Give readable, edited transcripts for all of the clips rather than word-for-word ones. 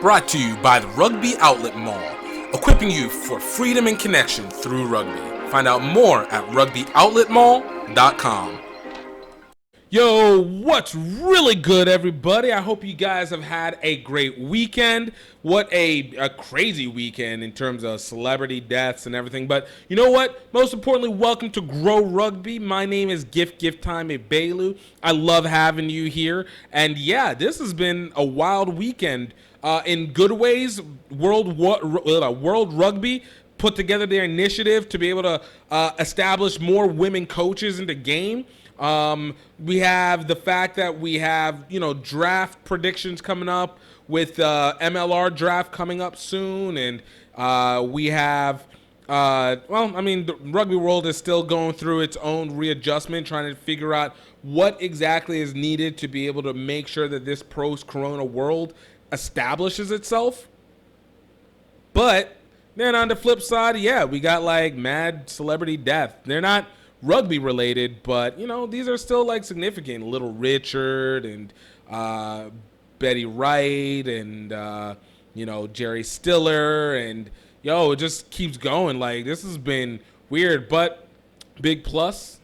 Brought to you by the Rugby Outlet Mall, equipping you for freedom and connection through rugby. Find out more at rugbyoutletmall.com. Yo, what's really good, everybody? I hope you guys have had a great weekend. What a crazy weekend in terms of celebrity deaths and everything. But you know what? Most importantly, welcome to Greaux Rugby. My name is GiftTime Bailu. I love having you here. And yeah, this has been a wild weekend. In good ways, World Rugby put together their initiative to be able to establish more women coaches in the game. We have the fact that we have, draft predictions coming up with MLR draft coming up soon. And we have, the rugby world is still going through its own readjustment, trying to figure out what exactly is needed to be able to make sure that this post-corona world establishes itself. But then on the flip side, yeah, we got like mad celebrity death. They're not rugby related, but these are still like significant. Little Richard and Betty Wright and Jerry Stiller, and it just keeps going. Like, this has been weird, but big plus.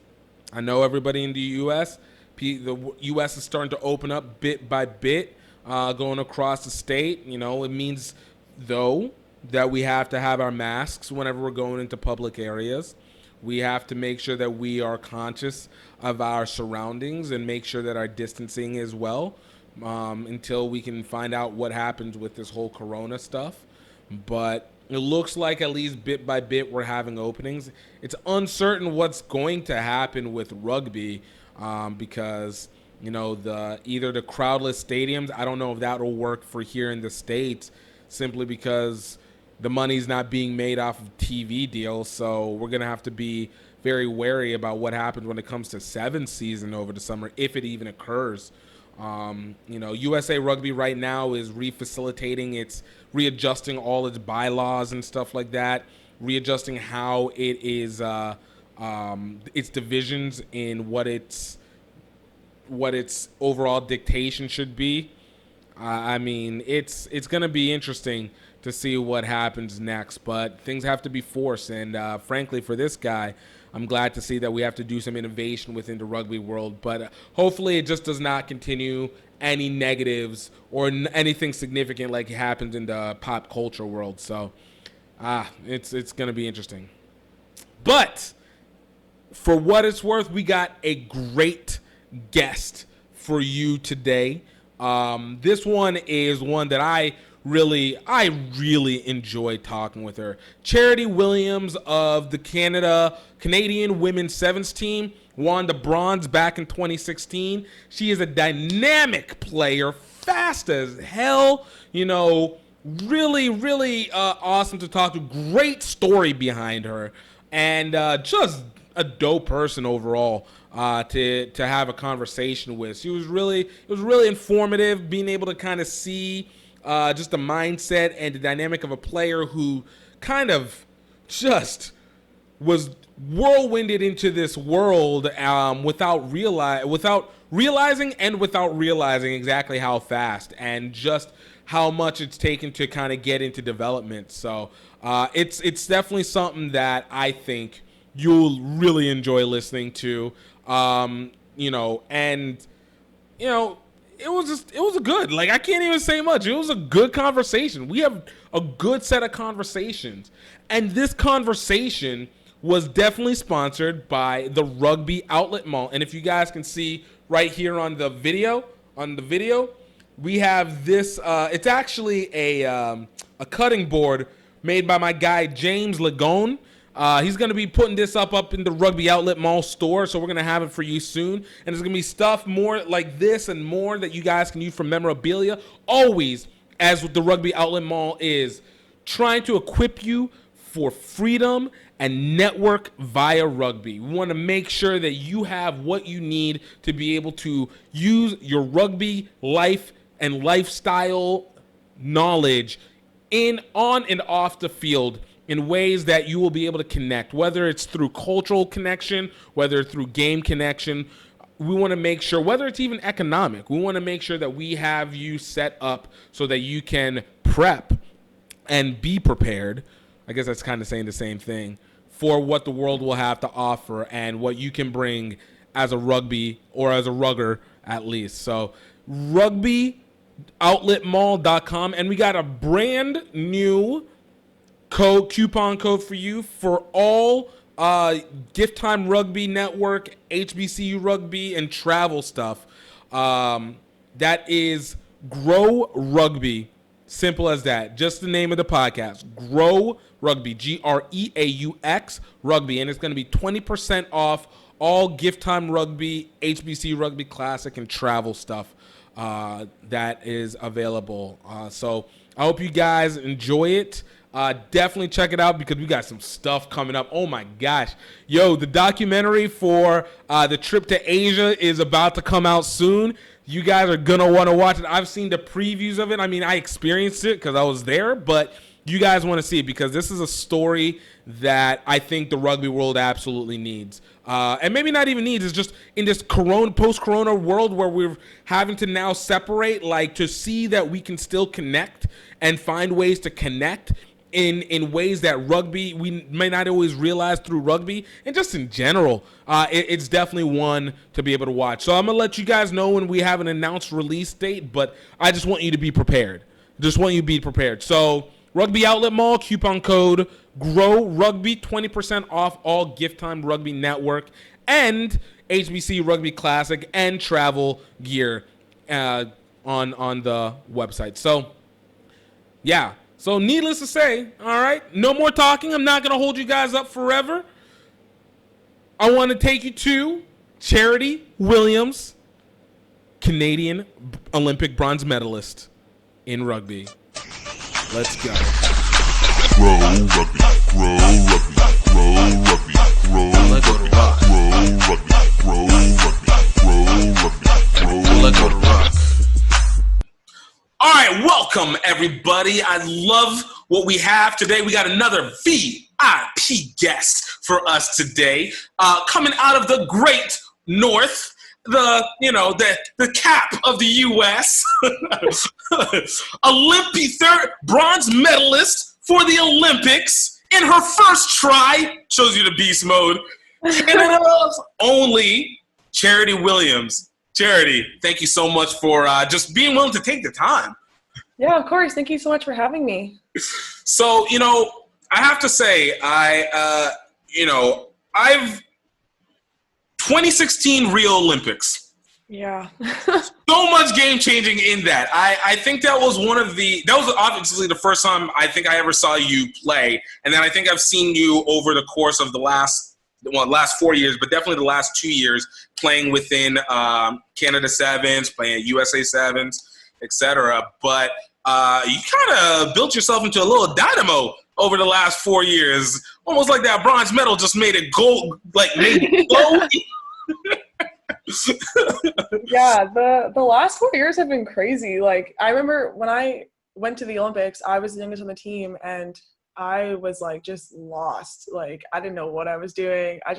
I know everybody in the U.S. The U.S. is starting to open up bit by bit, going across the state. It means though that we have to have our masks whenever we're going into public areas. We have to make sure that we are conscious of our surroundings and make sure that our distancing is well, until we can find out what happens with this whole corona stuff. But it looks like at least bit by bit we're having openings. It's uncertain what's going to happen with rugby, because either the crowdless stadiums, I don't know if that will work for here in the States, simply because the money's not being made off of TV deals. So we're going to have to be very wary about what happens when it comes to seventh season over the summer, if it even occurs. USA Rugby right now is refacilitating, it's readjusting all its bylaws and stuff like that, readjusting how it is, its divisions in what its overall dictation should be. It's going to be interesting to see what happens next, but things have to be forced. And frankly, for this guy, I'm glad to see that we have to do some innovation within the rugby world. But hopefully it just does not continue any negatives or anything significant like happens in the pop culture world. So it's going to be interesting. But for what it's worth, we got a great guest for you today. This one is one that I really enjoy talking with her. Charity Williams of the Canadian women's sevens team won the bronze back in 2016. She is a dynamic player, fast as hell. Really awesome to talk to. Great story behind her, and just a dope person overall. To have a conversation with. It was really informative, being able to kind of see just the mindset and the dynamic of a player who kind of just was whirlwinded into this world without realizing exactly how fast and just how much it's taken to kind of get into development. So it's definitely something that I think you'll really enjoy listening to. It was a good, I can't even say much. It was a good conversation. We have a good set of conversations. And this conversation was definitely sponsored by the Rugby Outlet Mall. And if you guys can see right here on the video, we have this, it's actually a cutting board made by my guy, James Lagone. He's going to be putting this up in the Rugby Outlet Mall store, so we're going to have it for you soon. And there's going to be stuff more like this and more that you guys can use for memorabilia. Always, as the Rugby Outlet Mall is trying to equip you for freedom and network via rugby. We want to make sure that you have what you need to be able to use your rugby life and lifestyle knowledge on and off the field in ways that you will be able to connect, whether it's through cultural connection, whether through game connection. We want to make sure, whether it's even economic, we want to make sure that we have you set up so that you can prep and be prepared. I guess that's kind of saying the same thing for what the world will have to offer and what you can bring as a rugby or as a rugger at least. So rugbyoutletmall.com, and we got a brand new coupon code for you for all GiftTime Rugby Network, HBCU Rugby, and travel stuff. That is Greaux Rugby. Simple as that. Just the name of the podcast. Greaux Rugby. GREAUX Rugby. And it's going to be 20% off all GiftTime Rugby, HBC Rugby Classic, and travel stuff that is available. So I hope you guys enjoy it. Definitely check it out because we got some stuff coming up. Oh my gosh. Yo, the documentary for the trip to Asia is about to come out soon. You guys are going to want to watch it. I've seen the previews of it. I mean, I experienced it because I was there, but you guys want to see it because this is a story that I think the rugby world absolutely needs. And maybe not even needs. It's just in this post-corona world where we're having to now separate, like to see that we can still connect and find ways to connect in ways that rugby, we may not always realize through rugby, and just in general, it's definitely one to be able to watch. So I'm going to let you guys know when we have an announced release date, but I just want you to be prepared. So Rugby Outlet Mall, coupon code Greaux Rugby, 20% off all GiftTime Rugby Network and HBC Rugby Classic and travel gear on the website. So, yeah. So needless to say, all right, no more talking. I'm not going to hold you guys up forever. I want to take you to Charity Williams, Canadian Olympic bronze medalist in rugby. Let's go. Grow rugby, grow rugby, grow rugby, grow Let go to rock. grow rugby, grow rugby, grow rugby, grow Let go to rock. All right, welcome, everybody. I love what we have today. We got another VIP guest for us today, coming out of the great North, the cap of the U.S., third bronze medalist for the Olympics in her first try. Shows you the beast mode. Canada's only Charity Williams. Charity, thank you so much for just being willing to take the time. Yeah, of course. Thank you so much for having me. So, I have to say, I've 2016 Rio Olympics. Yeah. So much game changing in that. I think that was obviously the first time I think I ever saw you play. And then I think I've seen you over the course of the last 4 years, but definitely the last 2 years playing within Canada Sevens, playing at USA Sevens, etc. But you kind of built yourself into a little dynamo over the last 4 years, almost like that bronze medal just made it gold, made it glow. Yeah, the last 4 years have been crazy. Like, I remember when I went to the Olympics, I was the youngest on the team, and I was just lost. Like, I didn't know what I was doing. I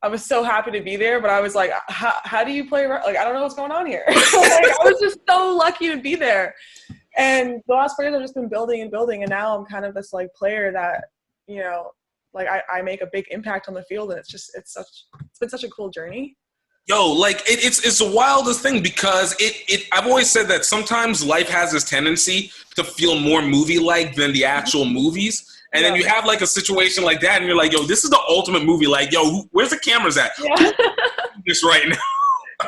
was so happy to be there, but I was like, how do you play? Like, I don't know what's going on here. I was just so lucky to be there. And the last 4 years I've just been building and building. And now I'm kind of this player that, I make a big impact on the field. And it's been such a cool journey. Yo, it's the wildest thing because I've always said that sometimes life has this tendency to feel more movie-like than the actual movies. And then you have a situation like that and you're like, yo, this is the ultimate movie. Like, yo, where's the cameras at? Yeah. This right now.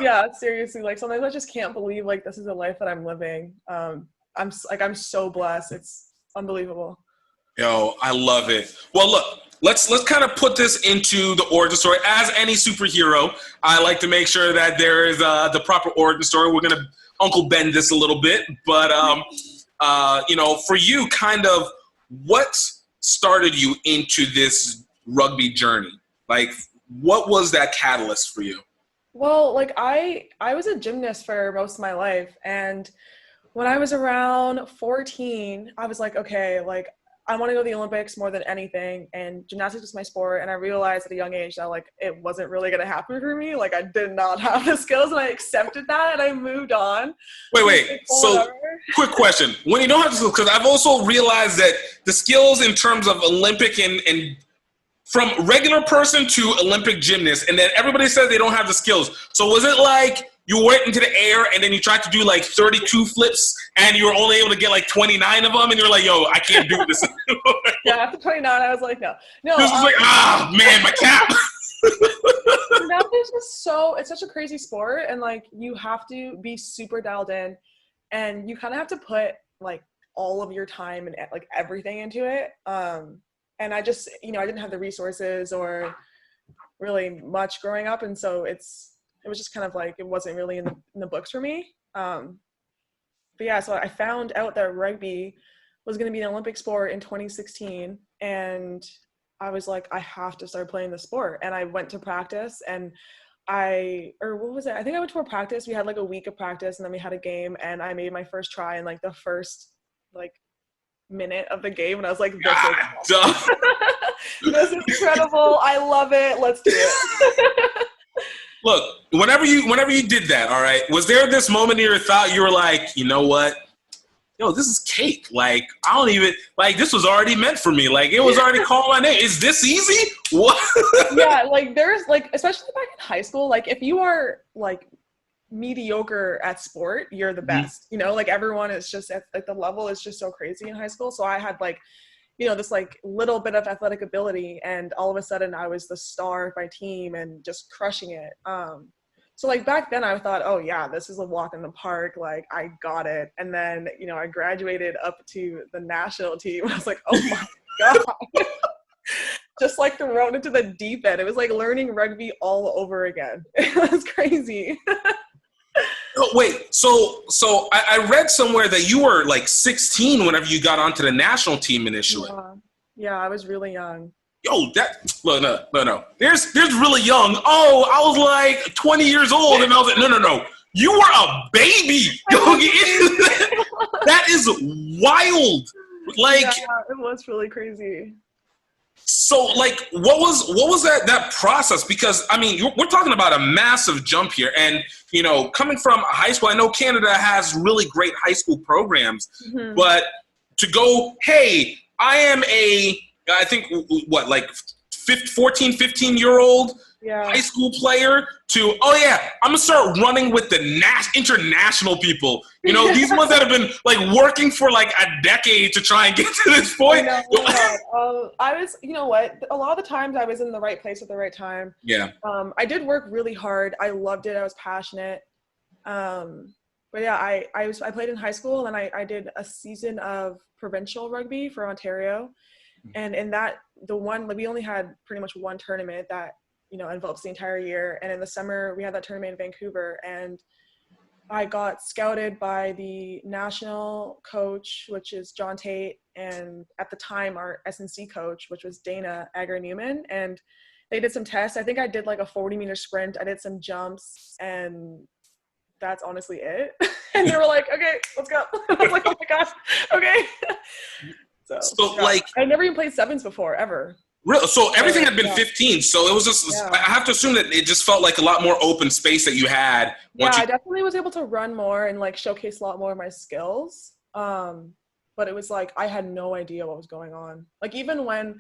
Yeah, seriously. Sometimes I just can't believe this is the life that I'm living. I'm so blessed. It's unbelievable. Yo, I love it. Well, look, let's kind of put this into the origin story. As any superhero, I like to make sure that there is the proper origin story. We're gonna Uncle Ben this a little bit, but for you, kind of what started you into this rugby journey? What was that catalyst for you? Well, I was a gymnast for most of my life, and when I was around 14, I was like, okay, I want to go to the Olympics more than anything, and gymnastics is my sport. And I realized at a young age that like it wasn't really going to happen for me. Like I did not have the skills, and I accepted that, and I moved on. Wait. So, quick question: when you don't have the skills, because I've also realized that the skills in terms of Olympic and from regular person to Olympic gymnast, and then everybody says they don't have the skills. So was it like you went into the air and then you tried to do like 32 flips and you were only able to get like 29 of them and you're like, yo, I can't do this. Yeah, after 29, I was like, no. This is like, man, my cap. Gymnastics is it's such a crazy sport, and like you have to be super dialed in, and you kind of have to put like all of your time and like everything into it. And I just, I didn't have the resources or really much growing up. And so it was just kind of like, it wasn't really in the books for me. But yeah, so I found out that rugby was going to be an Olympic sport in 2016. And I was like, I have to start playing the sport. And I went to practice, and what was it? I think I went to a practice. We had like a week of practice, and then we had a game, and I made my first try in like the first like minute of the game, and I was like, this is incredible. I love it. Let's do it. Look, whenever you did that, all right, was there this moment in your thought you were like, you know what? Yo, this is cake. Like, I don't even, like, this was already meant for me. Like, it was already called my name. Is this easy? What? Yeah, like, there's, like, especially back in high school, like, if you are, like, mediocre at sport, you're the best. Like, everyone is just, like, the level is just so crazy in high school. So I had, like, this, like, little bit of athletic ability, and all of a sudden I was the star of my team and just crushing it. So like back then I thought, oh yeah, this is a walk in the park. Like I got it. And then, I graduated up to the national team. I was like, oh my God, just like thrown into the deep end. It was like learning rugby all over again. It was crazy. Oh, wait, so I read somewhere that you were like 16 whenever you got onto the national team initially. Yeah, I was really young. Yo, no. There's really young. Oh, I was like 20 years old, and I was like, no. You were a baby. That is wild. Like, yeah, it was really crazy. So, like, what was that process? Because I mean, we're talking about a massive jump here, and coming from high school, I know Canada has really great high school programs, but to go, hey, I am I think, 14, 15-year-old high school player to, oh, yeah, I'm going to start running with the international people. These ones that have been, like, working for, like, a decade to try and get to this point. I was, a lot of the times I was in the right place at the right time. Yeah. I did work really hard. I loved it. I was passionate. But, yeah, I played in high school, and I did a season of provincial rugby for Ontario. And in that, we only had pretty much one tournament that, envelops the entire year. And in the summer, we had that tournament in Vancouver. And I got scouted by the national coach, which is John Tate, and at the time, our SNC coach, which was Dana Agar-Newman. And they did some tests. I think I did like a 40-meter sprint. I did some jumps, and that's honestly it. And they were like, okay, let's go. I was like, oh my gosh, okay. So like, I never even played sevens before, ever. Real. So everything had been 15. So it was just, I have to assume that it just felt like a lot more open space that you had. I definitely was able to run more and like showcase a lot more of my skills. But it was like, I had no idea what was going on. Like even when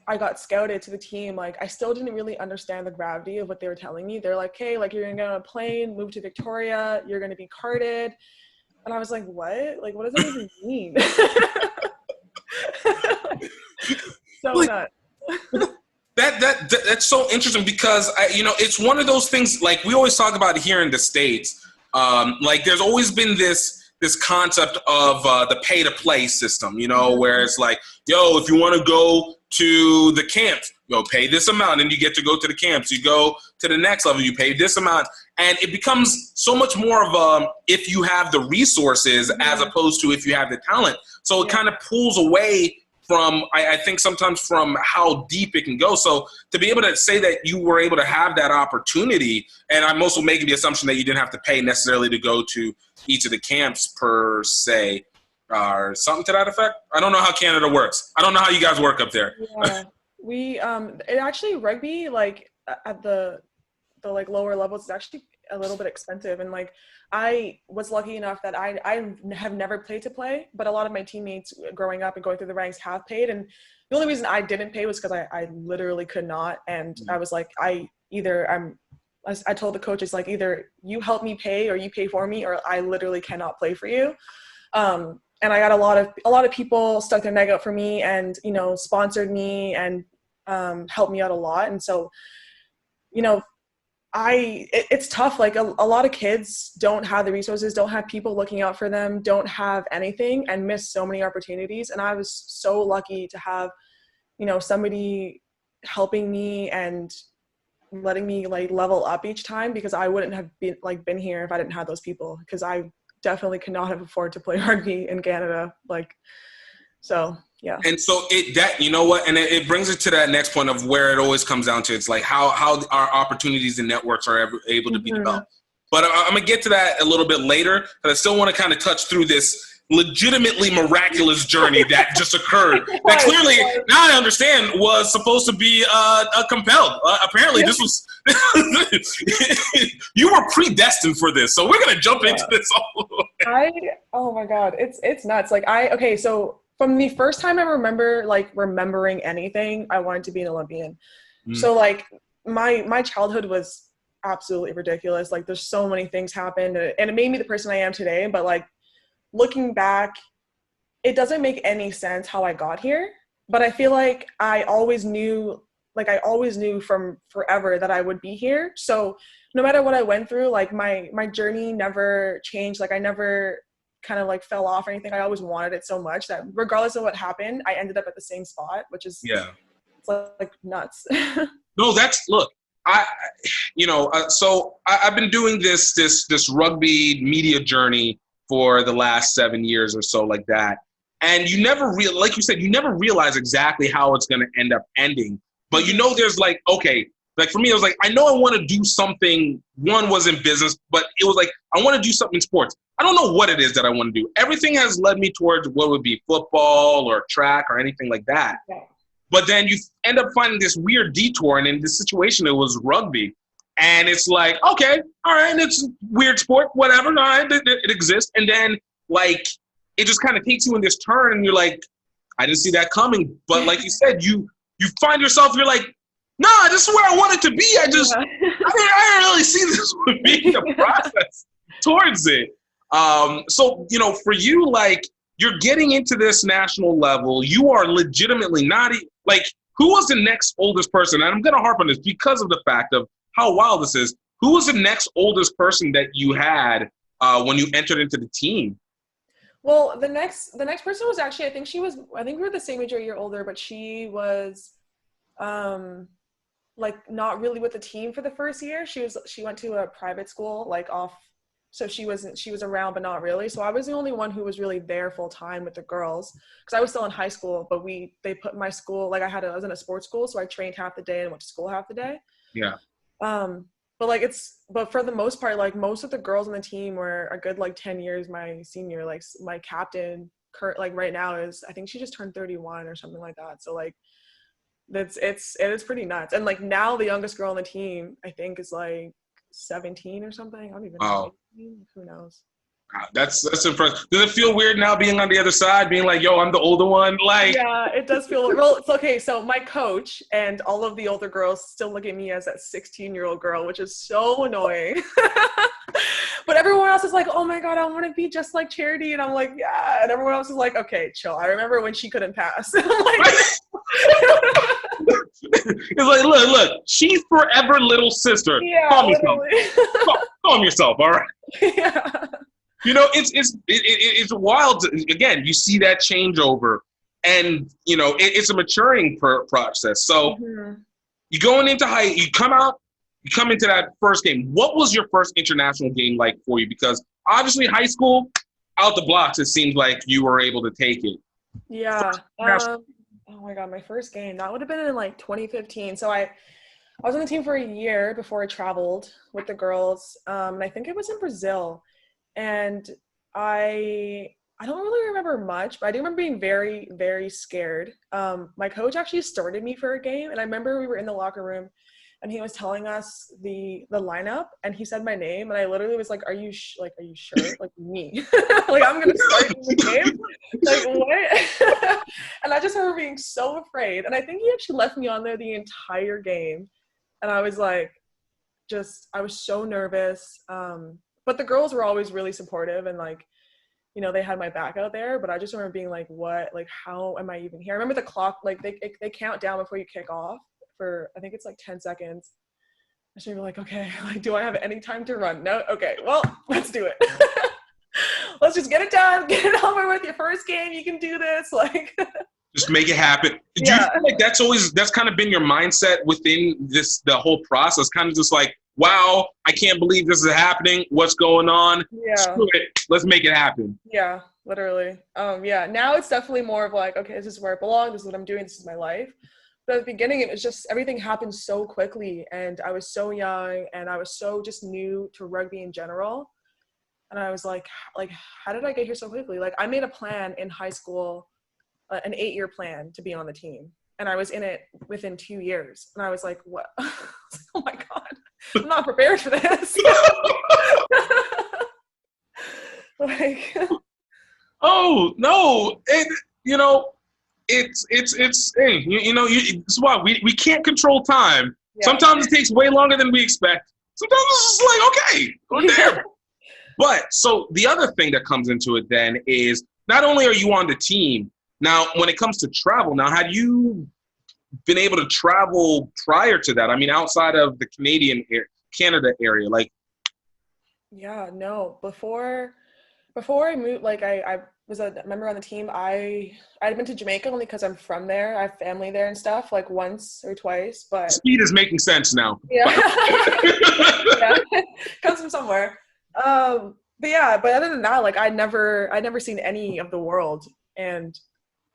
I got scouted to the team, like I still didn't really understand the gravity of what they were telling me. They're like, hey, like you're going to get on a plane, move to Victoria, you're going to be carded. And I was like, what? Like, what does that even mean? So nuts. That's so interesting because it's one of those things, like we always talk about here in the States. Like there's always been this concept of the pay-to-play system, where it's like, yo, if you want to go to the camps, pay this amount and you get to go to the camps. You go to the next level, you pay this amount. And it becomes so much more of if you have the resources as opposed to if you have the talent. So it kind of pulls away from, I think sometimes from how deep it can go. So to be able to say that you were able to have that opportunity, and I'm also making the assumption that you didn't have to pay necessarily to go to each of the camps per se, or something to that effect. I don't know how Canada works. I don't know how you guys work up there. Yeah, we it actually rugby like at the like lower levels is actually a little bit expensive, and like I was lucky enough that I have never played to play, but a lot of my teammates growing up and going through the ranks have paid, and the only reason I didn't pay was because I literally could not, and I was like I told the coaches like either you help me pay or you pay for me or I literally cannot play for you. And I got a lot of people stuck their neck out for me and sponsored me and helped me out a lot, and so you know it's tough. Like a lot of kids don't have the resources, don't have people looking out for them, don't have anything, and miss so many opportunities. And I was so lucky to have, somebody helping me and letting me like level up each time, because I wouldn't have been here if I didn't have those people, because I definitely could not have afforded to play rugby in Canada. So yeah. And so you know what, and it brings it to that next point of where it always comes down to. It's like how our opportunities and networks are able to be developed. But I'm gonna get to that a little bit later, but I still want to kind of touch through this legitimately miraculous journey that just occurred. That clearly, now I understand, was supposed to be compelled. Apparently, this was you were predestined for this. So we're gonna jump into this all the way. Oh my God, it's nuts. So from the first time I remember remembering anything, I wanted to be an Olympian. So my childhood was absolutely ridiculous. Like there's so many things happened and it made me the person I am today. But looking back, it doesn't make any sense how I got here. But I feel like I always knew from forever that I would be here. So no matter what I went through, my journey never changed. I never kind of fell off or anything. I always wanted it so much that regardless of what happened, I ended up at the same spot, which is it's nuts. No, look. So I've been doing this rugby media journey for the last 7 years or so, like that. And you never like you said, you never realize exactly how it's going to end up ending. But there's for me, it was I know I want to do something. One was in business, but it was I want to do something in sports. I don't know what it is that I want to do. Everything has led me towards what would be football or track or anything like that. Yeah. But then you end up finding this weird detour, and in this situation, it was rugby. And it's okay, all right, it's a weird sport, whatever, all right, it exists. And then, it just kind of takes you in this turn, and you're I didn't see that coming. But like you said, you find yourself, you're nah, this is where I wanted to be. I didn't really see this would be the process towards it. So, for you, you're getting into this national level. You are legitimately not who was the next oldest person? And I'm going to harp on this because of the fact of how wild this is. Who was the next oldest person that you had when you entered into the team? Well, the next person was actually, I think we were the same age or a year older, but she was, not really with the team for the first year. She went to a private school, so she was around, but not really. So I was the only one who was really there full time with the girls, because I was still in high school, but they put my school, I was in a sports school, so I trained half the day and went to school half the day. Yeah. But for the most part, most of the girls on the team were a good 10 years my senior. My captain, Kurt, right now I think she just turned 31 or something like that. So it is pretty nuts. And now the youngest girl on the team, I think, is 17 or something. I don't even know. Who knows? That's impressive. Does it feel weird now being on the other side, being yo, I'm the older one? Yeah, it does feel well. It's okay. So my coach and all of the older girls still look at me as that 16-year-old girl, which is so annoying. But everyone else is oh my God, I want to be just like Charity. And I'm yeah. And everyone else is okay, chill. I remember when she couldn't pass. It's look, she's forever little sister. Yeah, calm yourself. Calm yourself, all right? Yeah. It's wild. Again, you see that changeover, and it's a maturing process. So you going into you come into that first game. What was your first international game like for you? Because obviously high school, out the blocks, it seems like you were able to take it. Yeah. Oh my God, my first game, that would have been in 2015. So I was on the team for a year before I traveled with the girls. And I think it was in Brazil. And I I don't really remember much, but I do remember being very, very scared. My coach actually started me for a game, and I remember we were in the locker room, and he was telling us the lineup, and he said my name, and I literally was like, "Are you are you sure? Like me? Like I'm gonna start in the game? Like what?" And I just remember being so afraid, and I think he actually left me on there the entire game, and I was like, I was so nervous. But the girls were always really supportive and like, they had my back out there, but I just remember being like, what, like, how am I even here? I remember the clock, like they count down before you kick off for, I think it's like 10 seconds. I should be like, okay, like, do I have any time to run? No. Okay. Well, let's do it. Let's just get it done. Get it over with. Your first game. You can do this. Like, Just make it happen. Do you feel like that's kind of been your mindset within the whole process? Kind of just like, wow, I can't believe this is happening. What's going on? Yeah. Screw it. Let's make it happen. Yeah, literally. Yeah, now it's definitely more of like, okay, this is where I belong. This is what I'm doing. This is my life. But at the beginning, it was just everything happened so quickly, and I was so young, and I was so just new to rugby in general. And I was like, how did I get here so quickly? Like, I made a plan in high school, an 8-year plan to be on the team, and I was in it within 2 years. And I was like, what? I was like, oh my God, I'm not prepared for this. Like, oh no, and it's hey, it's why we can't control time. yeah. Sometimes it takes way longer than we expect. Sometimes it's just like, okay, we're there. But so the other thing that comes into it then is not only are you on the team, now when it comes to travel, now had you been able to travel prior to that? I mean, outside of the Canada area, like. Yeah, no. Before I moved, like I was a member on the team. I'd been to Jamaica only because I'm from there. I have family there and stuff, like once or twice. But Speed is making sense now. yeah, yeah, comes from somewhere. But other than that, like I'd never seen any of the world, and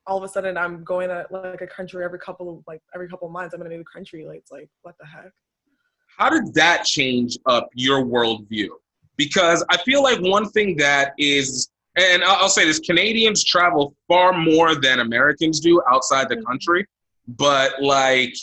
all of a sudden I'm going to like a country every couple of months. I'm in a new country. Like, it's like, what the heck? How did that change up your worldview? Because I feel like one thing that is, and I'll say this, Canadians travel far more than Americans do outside the country. But like,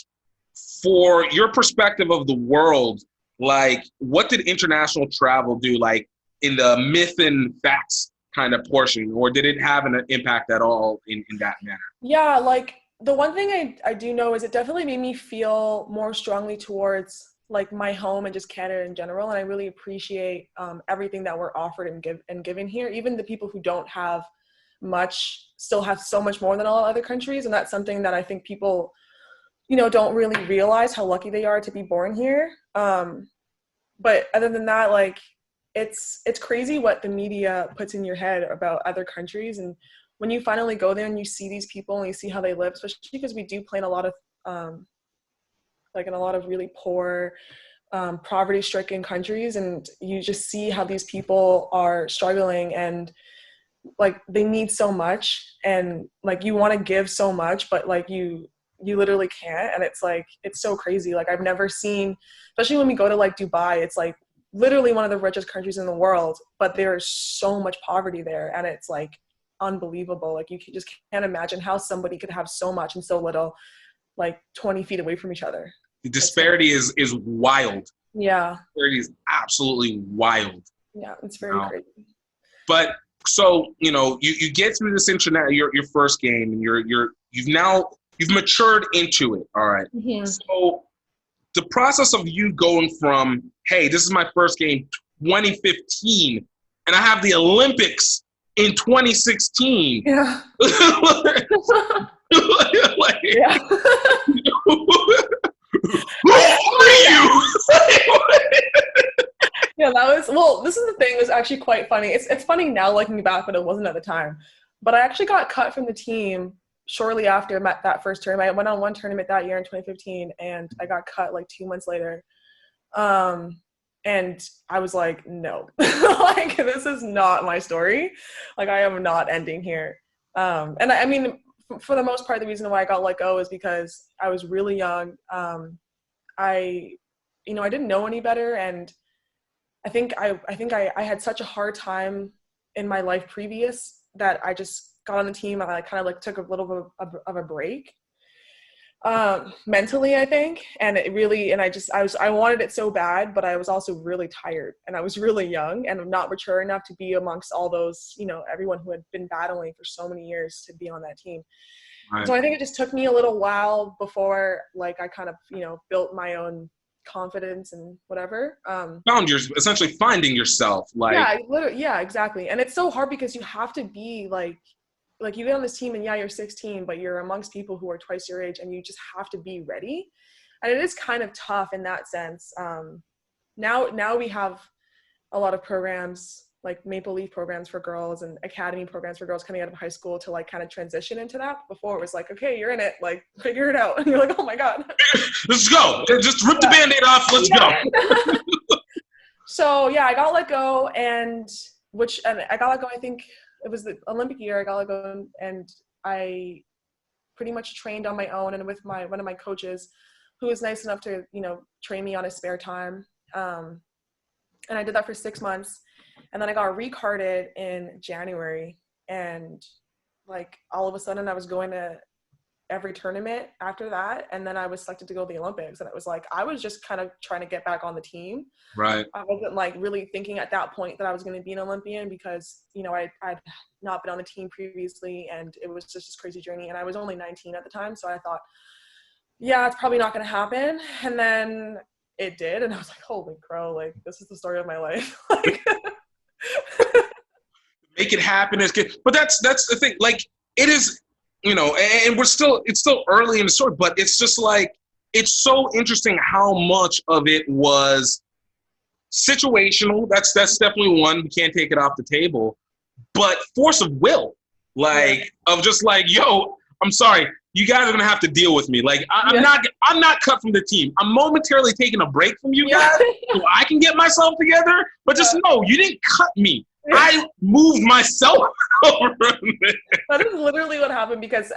for your perspective of the world, like, what did international travel do, like, in the myth and facts kind of portion, or did it have an impact at all in that manner? Yeah, like the one thing I do know is it definitely made me feel more strongly towards like my home and just Canada in general. And I really appreciate everything that we're offered and given here. Even the people who don't have much still have so much more than all other countries. And that's something that I think people, don't really realize how lucky they are to be born here. But other than that, like, it's crazy what the media puts in your head about other countries. And when you finally go there and you see these people and you see how they live, especially because we do play in a lot of in a lot of really poor, poverty-stricken countries, and you just see how these people are struggling and like they need so much, and like you want to give so much, but like you literally can't. And it's like, it's so crazy. Like, I've never seen, especially when we go to like Dubai, it's like literally one of the richest countries in the world, but there's so much poverty there, and it's like unbelievable. Like, you just can't imagine how somebody could have so much and so little, like 20 feet away from each other. The disparity is wild. Yeah. Disparity is absolutely wild. Yeah, it's very crazy. But so, you get through this internet, your first game, and you've matured into it. All right. Mm-hmm. So the process of you going from, hey, this is my first game 2015, and I have the Olympics in 2016. Yeah. Yeah. Who are you? Yeah, this is the thing that's actually quite funny. It's funny now looking back, but it wasn't at the time. But I actually got cut from the team shortly after that first tournament. I went on one tournament that year in 2015, and I got cut like 2 months later. And I was like, no, like, this is not my story. Like, I am not ending here. And I mean, for the most part, the reason why I got let go is because I was really young. I didn't know any better, and I think I had such a hard time in my life previous that I just got on the team, I kind of like took a little bit of a break mentally, I think. And it really, and I wanted it so bad, but I was also really tired and I was really young and not mature enough to be amongst all those, you know, everyone who had been battling for so many years to be on that team. Right. So I think it just took me a little while before like I kind of, you know, built my own confidence and whatever. Essentially finding yourself, like. Yeah, literally, yeah, exactly. And it's so hard because you have to be like you get on this team and yeah, you're 16, but you're amongst people who are twice your age and you just have to be ready. And it is kind of tough in that sense. Now we have a lot of programs like Maple Leaf programs for girls and academy programs for girls coming out of high school to like kind of transition into that. Before it was like, okay, you're in it, like figure it out. And you're like, oh my God. Let's go. Just rip the Band-Aid off. Let's go. So yeah, I got let go and I got let go, I think it was the Olympic year. I got let go and I pretty much trained on my own and with one of my coaches who was nice enough to, you know, train me on his spare time. And I did that for 6 months. And then I got recarded in January. And like all of a sudden I was going to every tournament after that. And then I was selected to go to the Olympics. And it was like, I was just kind of trying to get back on the team. Right. I wasn't like really thinking at that point that I was going to be an Olympian because, you know, I'd not been on the team previously and it was just this crazy journey. And I was only 19 at the time. So I thought, yeah, it's probably not going to happen. And then it did. And I was like, holy crow, like this is the story of my life. Like, make it happen is good. But that's the thing. Like it is, you know, and it's still early in the story, but it's just like, it's so interesting how much of it was situational. That's definitely one. We can't take it off the table. But force of will, like of just like, yo, I'm sorry, you guys are gonna have to deal with me. Like I'm not cut from the team. I'm momentarily taking a break from you guys so I can get myself together. But just know, you didn't cut me. I moved myself over there. That is literally what happened because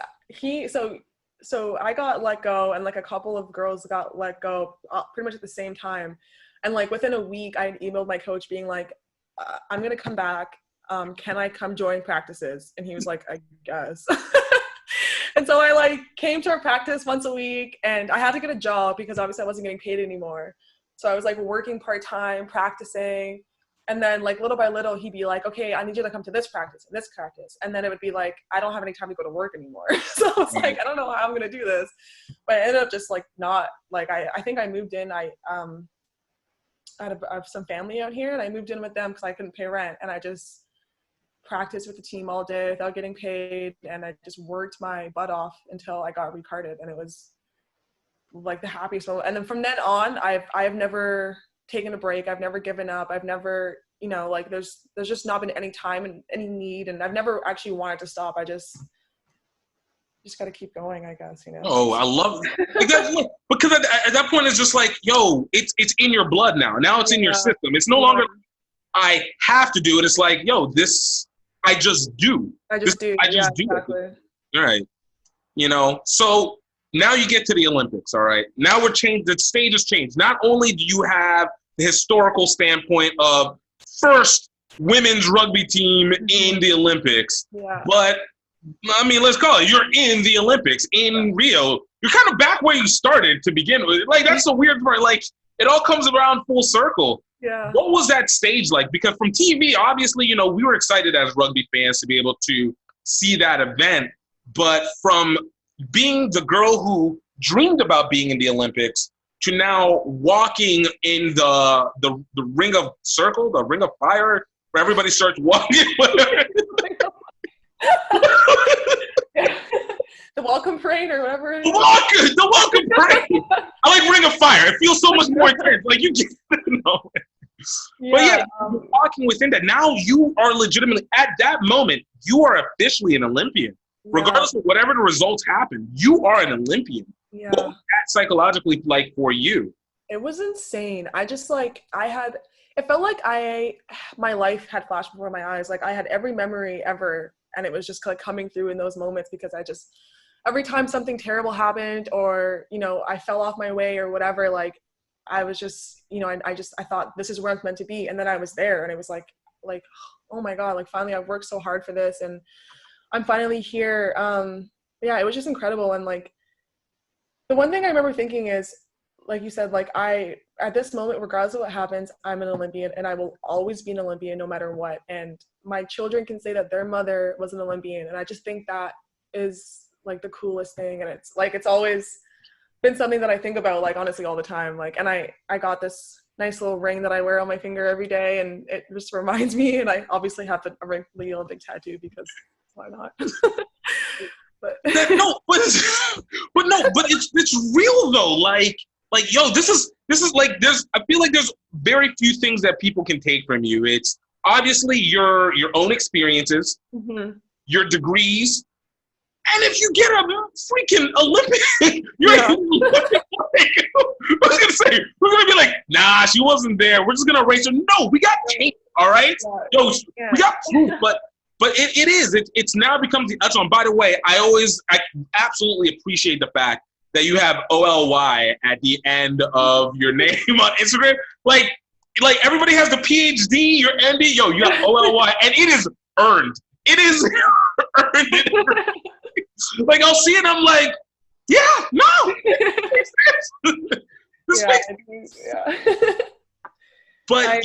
so I got let go and like a couple of girls got let go pretty much at the same time. And like within a week, I emailed my coach being like, I'm going to come back. Can I come join practices? And he was like, I guess. And so I like came to our practice once a week and I had to get a job because obviously I wasn't getting paid anymore. So I was like working part-time, practicing. And then like little by little, he'd be like, okay, I need you to come to this practice and this practice. And then it would be like, I don't have any time to go to work anymore. So I was like, I don't know how I'm going to do this. But I ended up just like not like, I think I moved in, I have some family out here and I moved in with them because I couldn't pay rent. And I just practiced with the team all day without getting paid. And I just worked my butt off until I got recarded. And it was like the happiest moment. And then from then on, I've never taken a break. I've never given up. I've never, you know, like there's just not been any time and any need. And I've never actually wanted to stop. I just got to keep going, I guess, you know? Oh, I love it. Because at that point, it's just like, yo, it's in your blood now. Now it's in your system. It's no longer, I have to do it. It's like, yo, this, I just do. I just do. Exactly. It. All right. You know, so now you get to the Olympics, all right? Now we're changed. The stage has changed. Not only do you have the historical standpoint of first women's rugby team in the Olympics, but I mean, let's call it, you're in the Olympics in Rio. You're kind of back where you started to begin with. Like, that's the weird part. Like, it all comes around full circle. Yeah. What was that stage like? Because from TV, obviously, you know, we were excited as rugby fans to be able to see that event. But from being the girl who dreamed about being in the Olympics to now walking in the ring of circle, the ring of fire, where everybody starts walking. The welcome parade or whatever. The welcome parade. I like Ring of Fire. It feels so much more intense. Like you just know. But yeah, walking within that. Now you are legitimately at that moment. You are officially an Olympian, regardless of whatever the results happen. You are an Olympian. Yeah. What was that psychologically like for you? It was insane. I just like it felt like my life had flashed before my eyes. Like I had every memory ever. And it was just like coming through in those moments because every time something terrible happened or, you know, I fell off my way or whatever, like I was just, you know, I thought this is where I was meant to be. And then I was there and it was like, like, oh my God, like finally I've worked so hard for this and I'm finally here. Yeah, it was just incredible. And like, the one thing I remember thinking is, like you said, like at this moment, regardless of what happens, I'm an Olympian and I will always be an Olympian no matter what. And my children can say that their mother was an Olympian. And I just think that is like the coolest thing. And it's like, it's always been something that I think about, like honestly all the time. Like, and I got this nice little ring that I wear on my finger every day and it just reminds me, and I obviously have the Olympic tattoo because why not? But but it's real though. Like, yo, this is like, I feel like there's very few things that people can take from you. It's obviously your own experiences, your degrees, and if you get a freaking Olympic, you're an Olympic. I was gonna say, we're gonna be like, nah, she wasn't there. We're just gonna erase her. No, we got tape, all right? Yo, we got proof, but it's now becomes the echelon. By the way, I absolutely appreciate the fact that you have OLY at the end of your name on Instagram. Like everybody has the PhD, your MD, yo, you got OLY, and it is earned. It is earned. Like, I'll see it, I'm like, yeah, no. But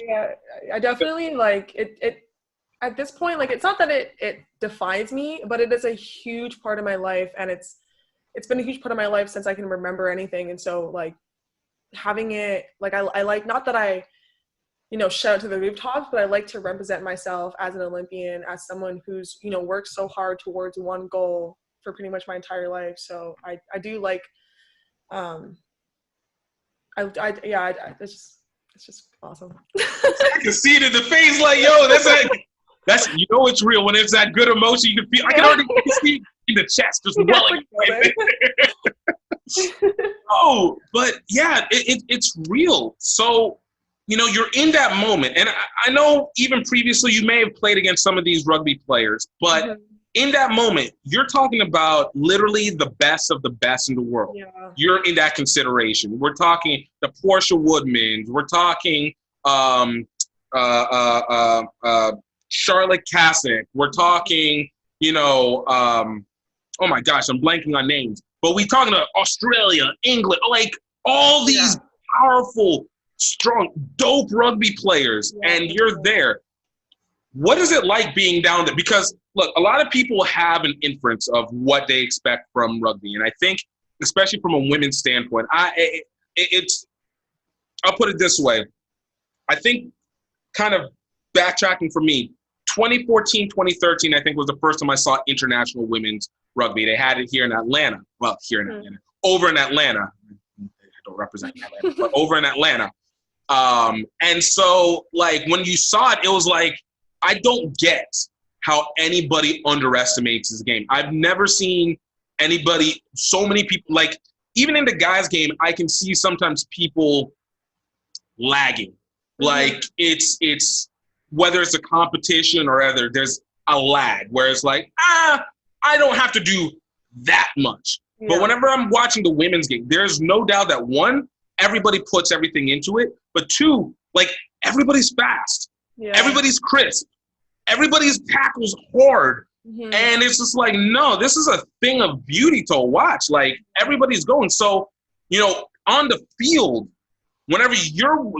I definitely like it at this point. Like, it's not that it defines me, but it is a huge part of my life, and it's been a huge part of my life since I can remember anything. And so like having it, like I like, not that I, you know, shout to the rooftops, but I like to represent myself as an Olympian, as someone who's, you know, worked so hard towards one goal for pretty much my entire life. So I do like, it's just awesome. I can see it in the face, like, yo, that's you know it's real when it's that good emotion. You can feel. I can already see it in the chest, just welling. Oh, but yeah, it's real. So, you know, you're in that moment, and I know even previously you may have played against some of these rugby players, but in that moment, you're talking about literally the best of the best in the world. Yeah. You're in that consideration. We're talking the Portia Woodmans. We're talking Charlotte Kasich. We're talking, you know, oh my gosh, I'm blanking on names. But we talking about Australia, England, like all these powerful, strong, dope rugby players, and you're there. What is it like being down there? Because, look, a lot of people have an inference of what they expect from rugby. And I think, especially from a women's standpoint, I'll put it this way. I think kind of backtracking for me, 2014, 2013, I think was the first time I saw international women's rugby. They had it here in Atlanta. Well, here in Atlanta. Over in Atlanta. I don't represent Atlanta, but over in Atlanta. And so, like, when you saw it, it was like, I don't get how anybody underestimates this game. I've never seen anybody, so many people, like, even in the guys' game, I can see sometimes people lagging. Like, it's whether it's a competition or other, there's a lag where it's like, I don't have to do that much. Yeah. But whenever I'm watching the women's game, there's no doubt that one, everybody puts everything into it, but two, like, everybody's fast. Yeah. Everybody's crisp. Everybody's tackles hard. And it's just like, no, this is a thing of beauty to watch. Like, everybody's going. So, you know, on the field, whenever you're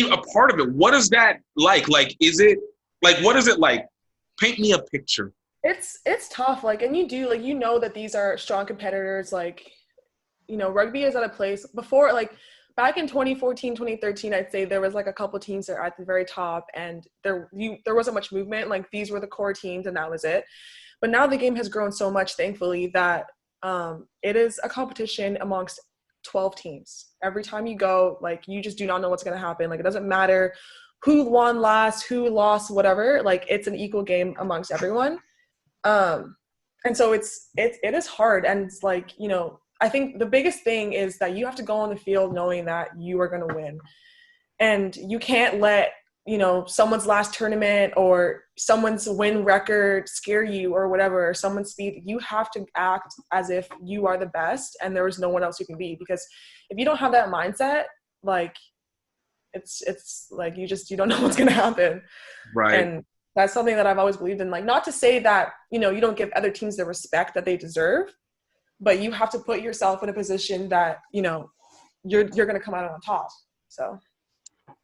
a part of it, what is that like? Like, is it, like, what is it like? Paint me a picture. It's tough. Like, and you do, like, you know that these are strong competitors. Like, you know, rugby is at a place before, like, back in 2014, 2013, I'd say there was like a couple teams that are at the very top, and there wasn't much movement. Like, these were the core teams and that was it. But now the game has grown so much, thankfully, that it is a competition amongst 12 teams. Every time you go, like, you just do not know what's going to happen. Like, it doesn't matter who won last, who lost, whatever. Like, it's an equal game amongst everyone. And so it is hard. And it's like, you know, I think the biggest thing is that you have to go on the field knowing that you are going to win. And you can't let, you know, someone's last tournament or someone's win record scare you or whatever, or someone's speed. You have to act as if you are the best and there is no one else you can be. Because if you don't have that mindset, like, it's like you don't know what's gonna happen. Right. And that's something that I've always believed in. Like, not to say that, you don't give other teams the respect that they deserve, but you have to put yourself in a position that, you're going to come out on top. So.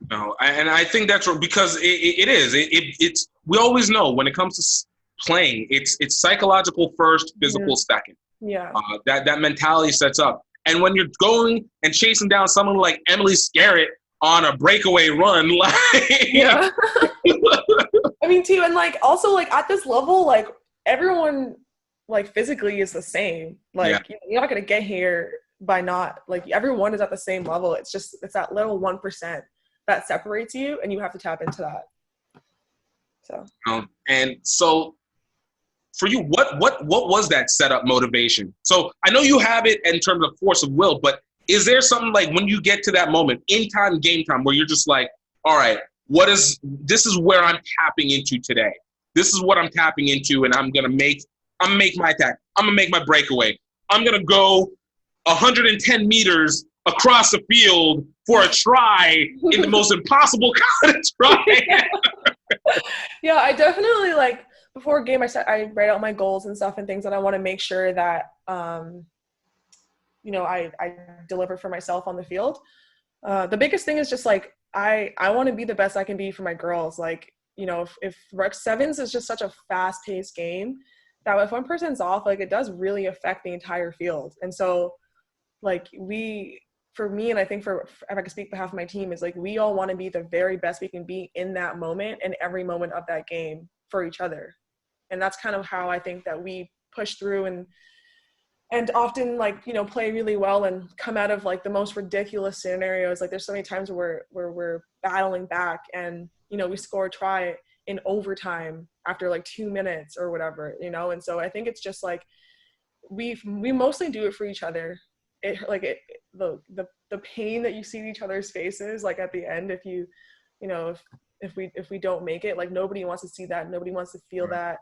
No, and I think that's because it's we always know when it comes to playing, it's psychological first, physical second. Yeah. That mentality sets up. And when you're going and chasing down someone like Emily Scarrett on a breakaway run, like yeah. I mean, too, and like also like at this level, like everyone like physically is the same. Like you're not gonna get here by not like everyone is at the same level. It's that little 1% that separates you, and you have to tap into that. So. And so, for you, what was that setup motivation? So I know you have it in terms of force of will, but is there something like when you get to that moment, in time, game time, where you're just like, all right, this is where I'm tapping into today. This is what I'm tapping into, and I'm gonna make my attack. I'm gonna make my breakaway. I'm gonna go 110 meters across the field for a try in the most impossible kind of try. Yeah, I definitely like before a game I write out my goals and stuff and things that I want to make sure that I deliver for myself on the field. The biggest thing is just like I want to be the best I can be for my girls. Like, if Rec Sevens is just such a fast-paced game that if one person's off, like it does really affect the entire field. And so like for me, and I think if I could speak on behalf of my team, is like we all want to be the very best we can be in that moment and every moment of that game for each other. And that's kind of how I think that we push through and often like, play really well and come out of like the most ridiculous scenarios. Like there's so many times where we're battling back and, we score a try in overtime after like 2 minutes or whatever, And so I think it's just like, we mostly do it for each other. The pain that you see in each other's faces, like at the end, if if we don't make it, like nobody wants to see that. Nobody wants to feel that.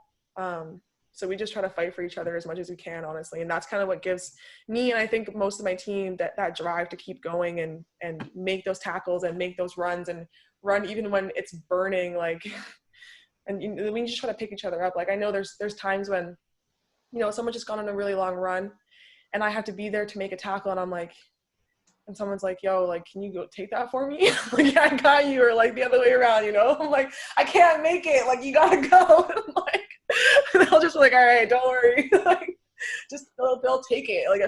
So we just try to fight for each other as much as we can, honestly. And that's kind of what gives me, and I think most of my team, that drive to keep going and make those tackles and make those runs and run even when it's burning, like, and we just try to pick each other up. Like I know there's times when, someone just gone on a really long run and I have to be there to make a tackle and I'm like, and someone's like, yo, like, can you go take that for me? Like, yeah, I got you, or like the other way around, I'm like, I can't make it, like, you gotta go. And I'll just be like, all right, don't worry. Like, just they'll take it. Like,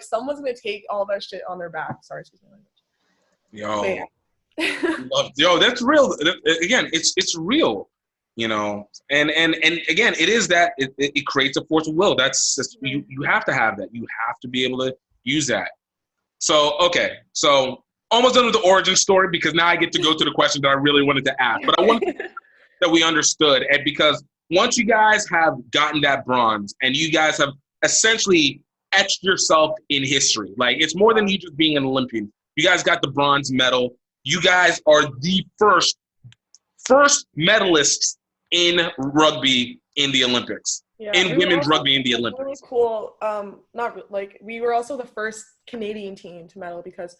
someone's gonna take all that shit on their back. Sorry, excuse me. Yo, that's real. Again, it's real, and again, it is that it creates a force of will. You have to have that. You have to be able to use that. So, okay. So almost done with the origin story because now I get to go to the question that I really wanted to ask. But I want that we understood. And because once you guys have gotten that bronze and you guys have essentially etched yourself in history, like it's more than you just being an Olympian. You guys got the bronze medal. You guys are the first medalists in rugby in the Olympics. Yeah, in women's rugby in the Olympics. Really cool. Not like we were also the first Canadian team to medal because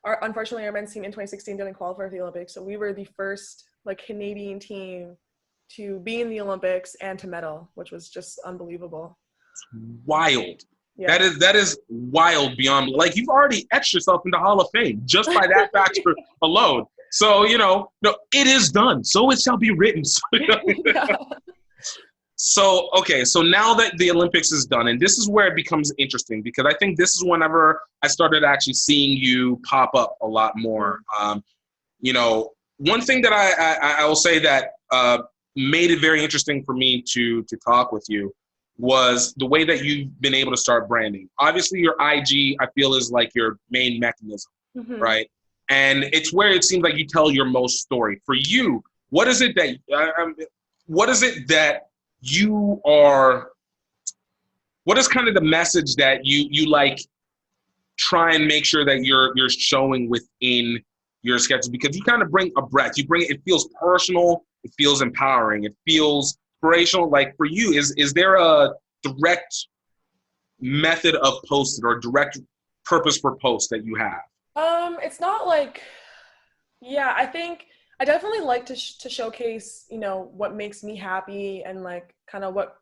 unfortunately our men's team in 2016 didn't qualify for the Olympics. So we were the first like Canadian team to be in the Olympics and to medal, which was just unbelievable. Wild. Yeah. That is wild beyond, like you've already etched yourself into Hall of Fame just by that factor alone. So, no, it is done. So it shall be written. Yeah. So, okay, so now that the Olympics is done, and this is where it becomes interesting because I think this is whenever I started actually seeing you pop up a lot more. One thing that I will say that made it very interesting for me to talk with you was the way that you've been able to start branding. Obviously, your IG, I feel, is like your main mechanism, right? And it's where it seems like you tell your most story. For you, what is it that you are, what is kind of the message that you like try and make sure that you're showing within your sketches? Because you kind of bring a breath. It feels personal, it feels empowering, it feels inspirational. Like for you, is there a direct method of posting or direct purpose for posts that you have? It's not like Yeah, I think I definitely like to showcase, what makes me happy and like kind of what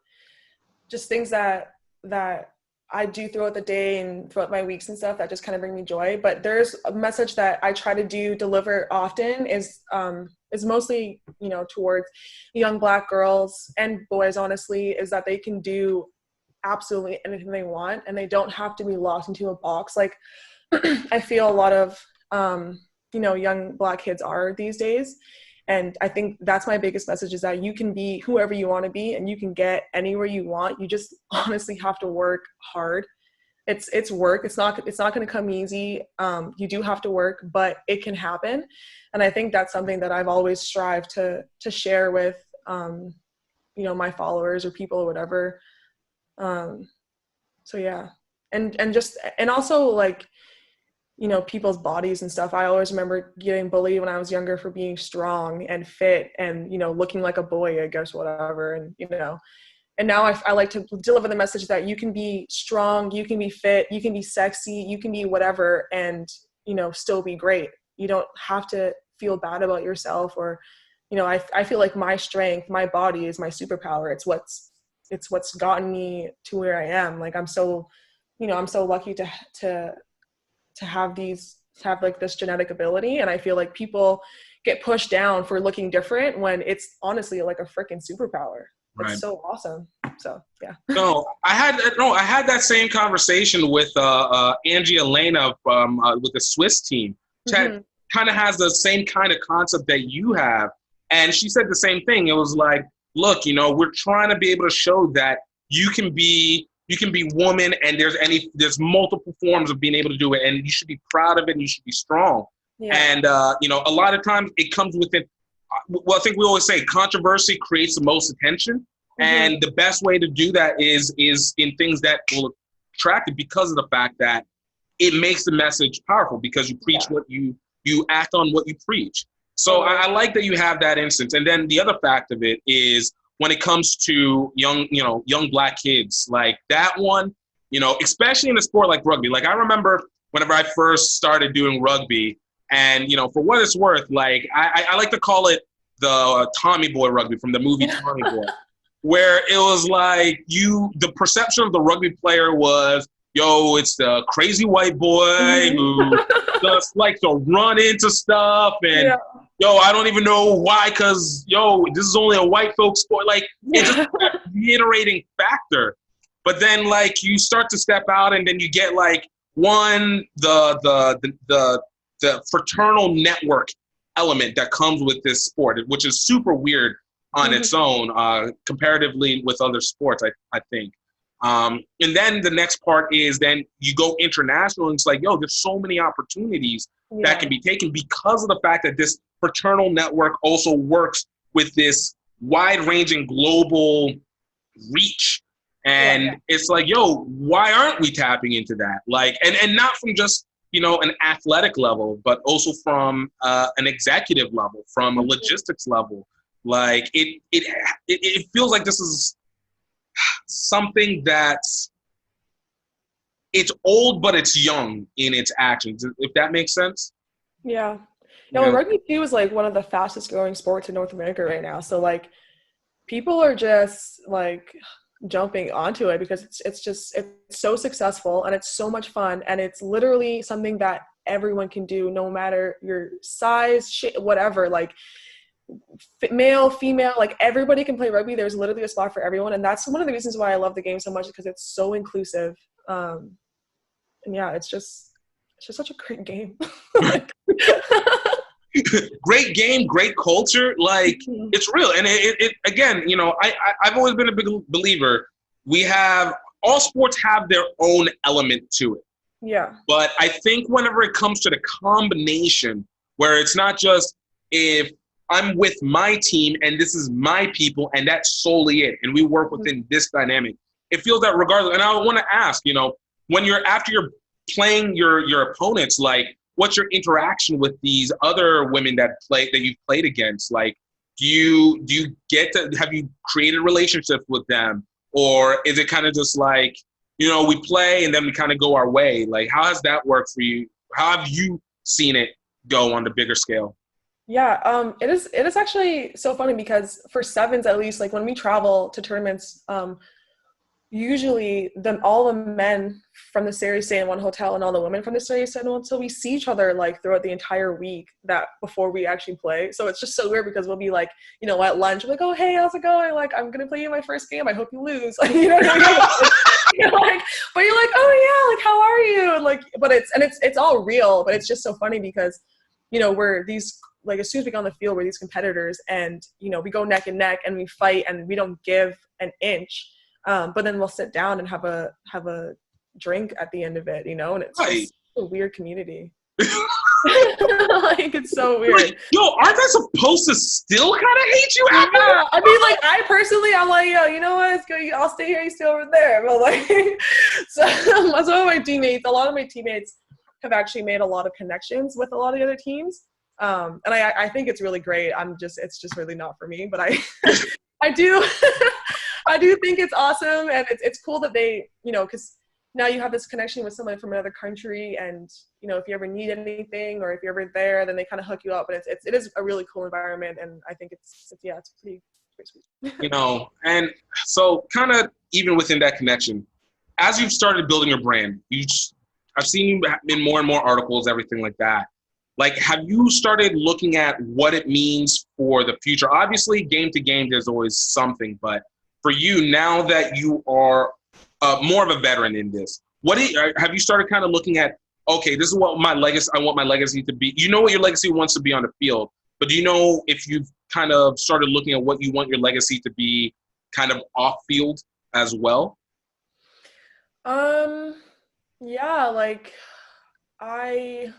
just things that I do throughout the day and throughout my weeks and stuff that just kind of bring me joy. But there's a message that I try to deliver often is mostly, towards young Black girls and boys, honestly, is that they can do absolutely anything they want and they don't have to be locked into a box. Like I feel a lot of young Black kids are these days. And I think that's my biggest message is that you can be whoever you want to be and you can get anywhere you want. You just honestly have to work hard. It's work. It's not going to come easy. You do have to work, but it can happen. And I think that's something that I've always strived to share with my followers or people or whatever. So yeah. And also like, people's bodies and stuff. I always remember getting bullied when I was younger for being strong and fit and, looking like a boy, I guess, whatever. And now I like to deliver the message that you can be strong, you can be fit, you can be sexy, you can be whatever and, still be great. You don't have to feel bad about yourself or, I feel like my strength, my body is my superpower. It's what's gotten me to where I am. Like I'm so lucky to have like this genetic ability. And I feel like people get pushed down for looking different when it's honestly like a freaking superpower. Right. It's so awesome. So yeah. I had that same conversation with Angie Elena with the Swiss team. Mm-hmm. Kind of has the same kind of concept that you have. And she said the same thing. It was like, look, we're trying to be able to show that you can be woman and there's multiple forms of being able to do it and you should be proud of it and you should be strong. Yeah. And, a lot of times it comes within, well, I think we always say controversy creates the most attention. Mm-hmm. And the best way to do that is in things that will attract it because of the fact that it makes the message powerful because you preach what you act on what you preach. So I like that you have that instance. And then the other fact of it is, when it comes to young Black kids, like that one, especially in a sport like rugby. Like I remember whenever I first started doing rugby and, for what it's worth, like I like to call it the Tommy Boy rugby from the movie Tommy Boy, where it was like the perception of the rugby player was, it's the crazy white boy who just likes to run into stuff and I don't even know why, because this is only a white folks sport. Like it's just that reiterating factor. But then like you start to step out and then you get like the fraternal network element that comes with this sport, which is super weird on its own, comparatively with other sports, I think. And then the next part is then you go international and it's like, there's so many opportunities that can be taken because of the fact that this fraternal network also works with this wide-ranging global reach. And it's like, why aren't we tapping into that? Like, and not from just, an athletic level, but also from an executive level, from a logistics level. Like it feels like this is something that's it's old, but it's young in its actions, if that makes sense. Yeah. Rugby too is like one of the fastest growing sports in North America right now. So like people are just like jumping onto it because it's so successful and it's so much fun and it's literally something that everyone can do no matter your size, whatever, like male, female, like everybody can play rugby. There's literally a spot for everyone. And that's one of the reasons why I love the game so much, because it's so inclusive. And yeah, it's just such a great game. Great game, great culture. Like it's real. And it again, I've always been a big believer. All sports have their own element to it. Yeah. But I think whenever it comes to the combination where it's not just if I'm with my team and this is my people and that's solely it, and we work within this dynamic, it feels that regardless. And I want to ask, when after you're playing your opponents, like what's your interaction with these other women that you've played against? Like, have you created relationships with them? Or is it kind of just like, we play and then we kind of go our way? Like, how has that worked for you? How have you seen it go on the bigger scale? Yeah, it is actually so funny because for sevens at least, like when we travel to tournaments, usually all the men from the series stay in one hotel and all the women from the series stay in one, so we see each other like throughout the entire week that before we actually play. So it's just so weird because we'll be like, at lunch, we're like, oh hey, how's it going, like I'm gonna play you my first game, I hope you lose. Like, you know what I mean? Like, but you're like, oh yeah, like how are you, and like, but it's all real, but it's just so funny because we're these, like, as soon as we get on the field, we're these competitors, and we go neck and neck and we fight and we don't give an inch. But then we'll sit down and have a drink at the end of it, and it's Right. just a weird community. Like, it's so weird. Like, yo, aren't they supposed to still kind of hate you after? Yeah, I mean, like, I personally, I'm like, yo, you know what? It's good. I'll stay here. You stay over there. But like, so some of my teammates, a lot of my teammates have actually made a lot of connections with a lot of the other teams. And I think it's really great. It's just really not for me, but I do, I do think it's awesome. And it's cool that they, cause now you have this connection with someone from another country, and if you ever need anything or if you're ever there, then they kind of hook you up. But it is a really cool environment, and I think it's pretty sweet. And so kind of even within that connection, as you've started building your brand, I've seen you in more and more articles, everything like that. Like, have you started looking at what it means for the future? Obviously, game to game, there's always something, but for you, now that you are more of a veteran in this, have you started kind of looking at, okay, this is what I want my legacy to be. You know what your legacy wants to be on the field, but do you know if you've kind of started looking at what you want your legacy to be kind of off field as well? Yeah, like I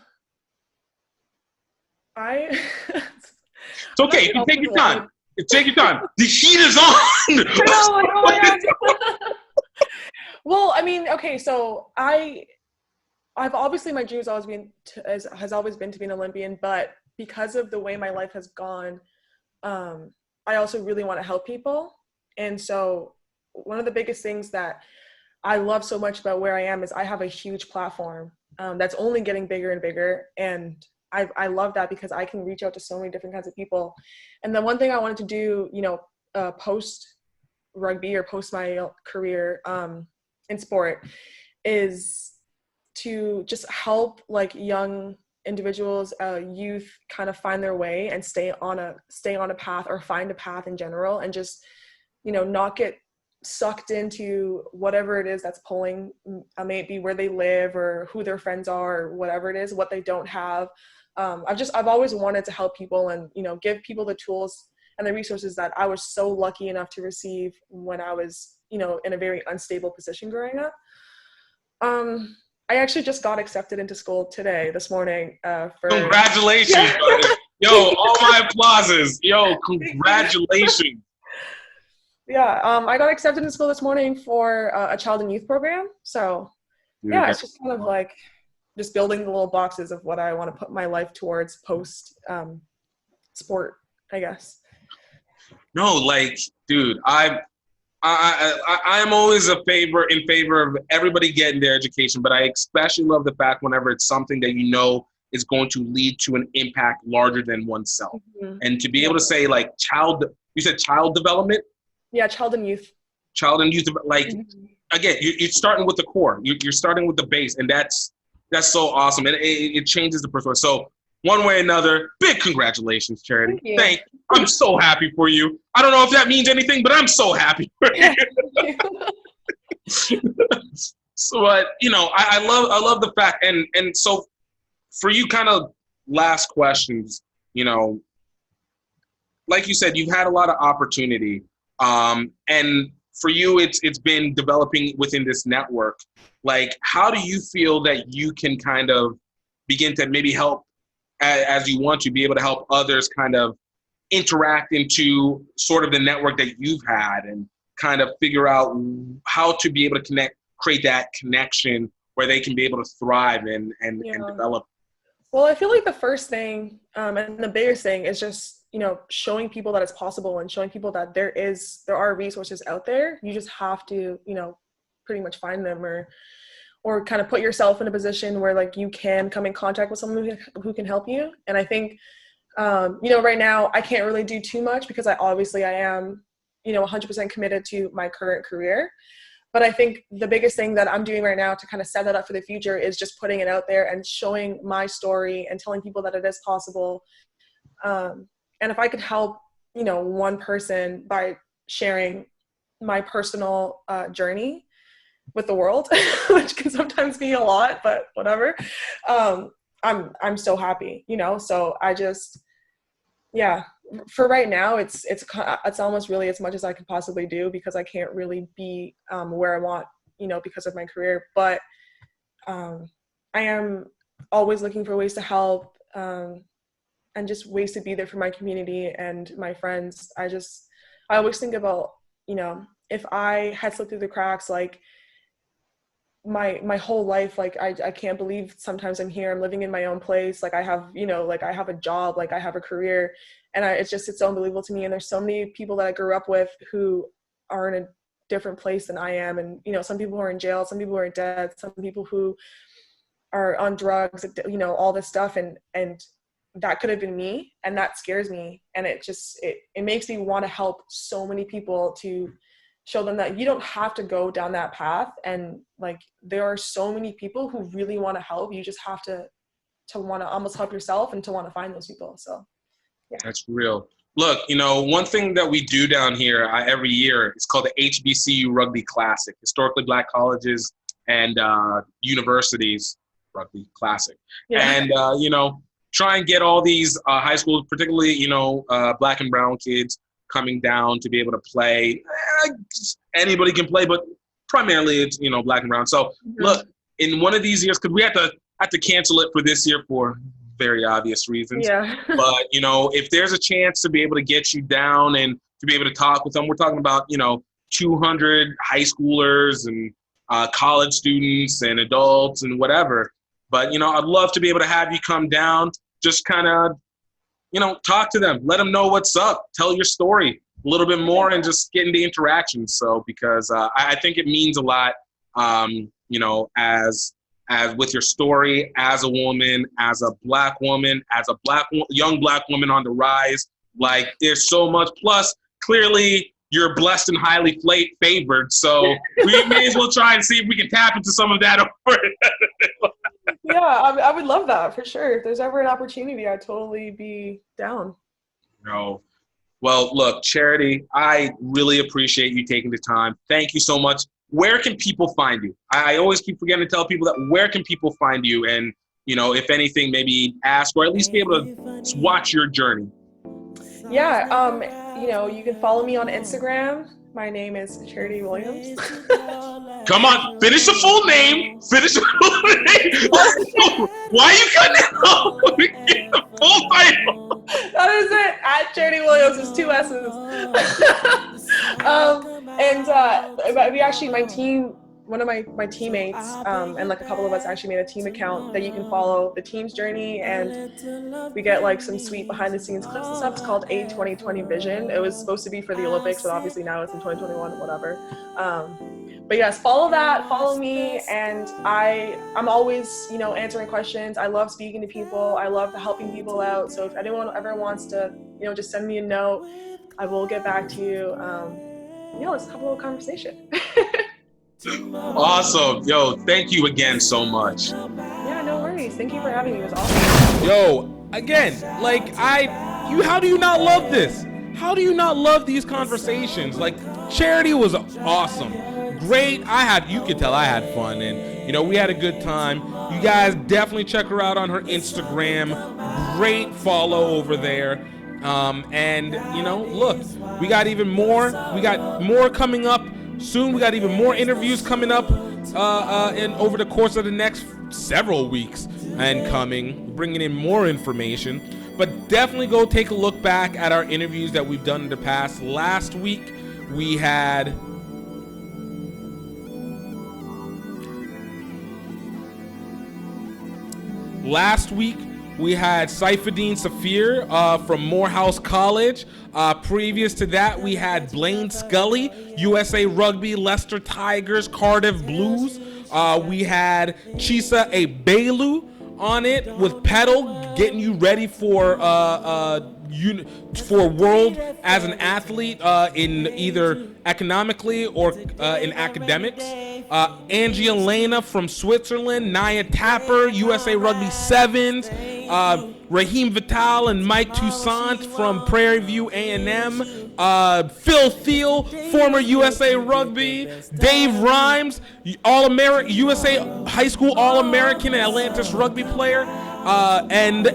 It's okay. You can take your time. Take your time. The heat is on. know, like, oh my God. Well, I mean, okay, so I've obviously, my dream has always been to be an Olympian, but because of the way my life has gone, I also really want to help people. And so one of the biggest things that I love so much about where I am is I have a huge platform that's only getting bigger and bigger. And I love that because I can reach out to so many different kinds of people. And the one thing I wanted to do, post rugby or post my career in sport is to just help like young individuals, youth, kind of find their way and stay on a path, or find a path in general, and just not get sucked into whatever it is that's pulling, maybe where they live or who their friends are or whatever it is, what they don't have. I've always wanted to help people and give people the tools and the resources that I was so lucky enough to receive when I was in a very unstable position growing up. I actually just got accepted into school this morning. Congratulations, Yeah. buddy. Yo, all my applauses. Yo, congratulations. Yeah, I got accepted into school this morning for a child and youth program. So yeah, it's just kind of like just building the little boxes of what I want to put my life towards post sport, I guess. No, like, dude, I'm always in favor of everybody getting their education, but I especially love the fact whenever it's something that is going to lead to an impact larger than oneself. Mm-hmm. And to be able to say, like, you said child development? Yeah, child and youth. Child and youth, like, again, you're starting with the core. You're starting with the base, and that's so awesome. And it changes the perspective. So one way or another, big congratulations, Charity. Thank you. I'm so happy for you. I don't know if that means anything, but I'm so happy for you. So, I love the fact, and so for you, kind of last questions, like you said, you've had a lot of opportunity, and for you, it's been developing within this network. Like, how do you feel that you can kind of begin to maybe help, as you want to be able to help others kind of interact into sort of the network that you've had, and kind of figure out how to be able to create that connection where they can be able to thrive and develop? Well, I feel like the first thing and the biggest thing is just, showing people that it's possible, and showing people that there are resources out there. You just have to, pretty much find them, or kind of put yourself in a position where like you can come in contact with someone who can help you. And I think Right now I can't really do too much because I am, 100% committed to my current career. But I think the biggest thing that I'm doing right now to kind of set that up for the future is just putting it out there and showing my story and telling people that it is possible. And if I could help, one person by sharing my personal journey with the world, which can sometimes be a lot, but whatever, I'm so happy, So I just, yeah, for right now, it's almost really as much as I can possibly do because I can't really be where I want, because of my career. But I am always looking for ways to help and just ways to be there for my community and my friends. I always think about, if I had slipped through the cracks, like my whole life, like I can't believe sometimes I'm here, I'm living in my own place, like I have, like I have a job, like I have a career, and it's so unbelievable to me. And there's so many people that I grew up with who are in a different place than I am, and some people who are in jail, some people who are dead, some people who are on drugs, all this stuff, and that could have been me, and that scares me. And it makes me want to help so many people, to show them that you don't have to go down that path. And like, there are so many people who really want to help. You just have to want to almost help yourself and to want to find those people. So, yeah. That's real. Look, one thing that we do down here every year is called the HBCU Rugby Classic, Historically Black Colleges and Universities Rugby Classic. Yeah. And, try and get all these high schools, particularly, Black and brown kids, coming down to be able to play. Anybody can play, but primarily it's, Black and brown. So look, in one of these years, because we have to cancel it for this year for very obvious reasons. Yeah. But, if there's a chance to be able to get you down and to be able to talk with them, we're talking about, 200 high schoolers and college students and adults and whatever. But, I'd love to be able to have you come down, just kind of, talk to them, let them know what's up, tell your story a little bit more, and just get into interactions. So, because I think it means a lot, as with your story, as a woman, as a Black woman, as a young Black woman on the rise. Like, there's so much. Plus, clearly, you're blessed and highly favored. So we may as well try and see if we can tap into some of that over. Yeah, I would love that for sure. If there's ever an opportunity, I'd totally be down. No. Well, look, Charity, I really appreciate you taking the time. Thank you so much. Where can people find you? I always keep forgetting to tell people that. Where can people find you? And, if anything, maybe ask or at least be able to watch your journey. Yeah, you can follow me on Instagram. My name is Charity Williams. Come on, finish the full name. Finish the full name. Why are you cutting it off? Get the full title. That is it. At Charity Williams is 2 S's. We actually, my team, one of my teammates, and like a couple of us actually made a team account that you can follow the team's journey, and we get like some sweet behind the scenes clips and stuff. It's called A 2020 Vision. It was supposed to be for the Olympics, but obviously now it's in 2021, whatever. But yes, follow that, follow me, and I'm always, answering questions. I love speaking to people. I love helping people out. So if anyone ever wants to, just send me a note, I will get back to you. Let's have a little conversation. Awesome. Yo, thank you again so much. Yeah, no worries. Thank you for having me. It was awesome. Yo, again, how do you not love this? How do you not love these conversations? Like, Charity was awesome. Great. You could tell I had fun, and, we had a good time. You guys definitely check her out on her Instagram. Great follow over there. And, look, we got even more. We got more coming up soon. We got even more interviews coming up over the course of the next several weeks and bringing in more information. But definitely go take a look back at our interviews that we've done in the past. Last week we had Saifuddin Safir from Morehouse College. Previous to that, we had Blaine Scully, USA Rugby, Leicester Tigers, Cardiff Blues. We had Chisa Ebelu on it with Pedal, getting you ready for world as an athlete in either economically or in academics. Angie Elena from Switzerland, Naya Tapper, USA Rugby Sevens, Raheem Vital and Mike Toussaint from Prairie View A&M, Phil Thiel, former USA Rugby, Dave Rhymes, USA High School All-American and Atlantis Rugby player, and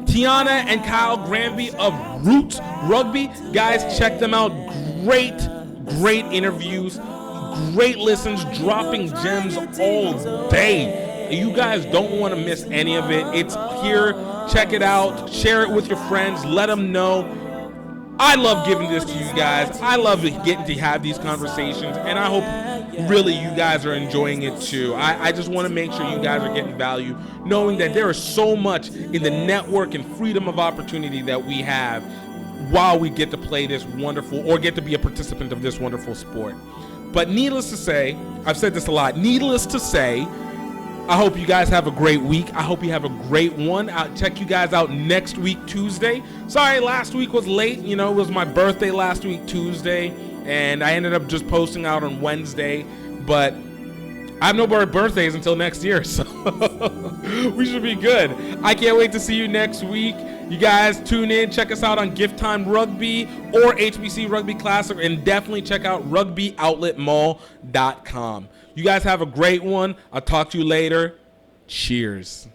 Tiana and Kyle Granby of Roots Rugby. Guys, check them out. Great interviews, great listens, dropping gems all day. You guys don't want to miss any of it. It's here. Check it out. Share it with your friends. Let them know. I love giving this to you guys. I love getting to have these conversations, and I hope really you guys are enjoying it too. I just want to make sure you guys are getting value, knowing that there is so much in the network and freedom of opportunity that we have while we get to play this wonderful, or get to be a participant of this wonderful sport. But needless to say, I've said this a lot, needless to say, I hope you guys have a great week. I hope you have a great one. I'll check you guys out next week, Tuesday. Sorry, last week was late. You know, it was my birthday last week, Tuesday, and I ended up just posting out on Wednesday. But I have no more birthdays until next year, so we should be good. I can't wait to see you next week. You guys tune in, check us out on GiftTime Rugby or HBC Rugby Classic, and definitely check out rugbyoutletmall.com. You guys have a great one. I'll talk to you later. Cheers.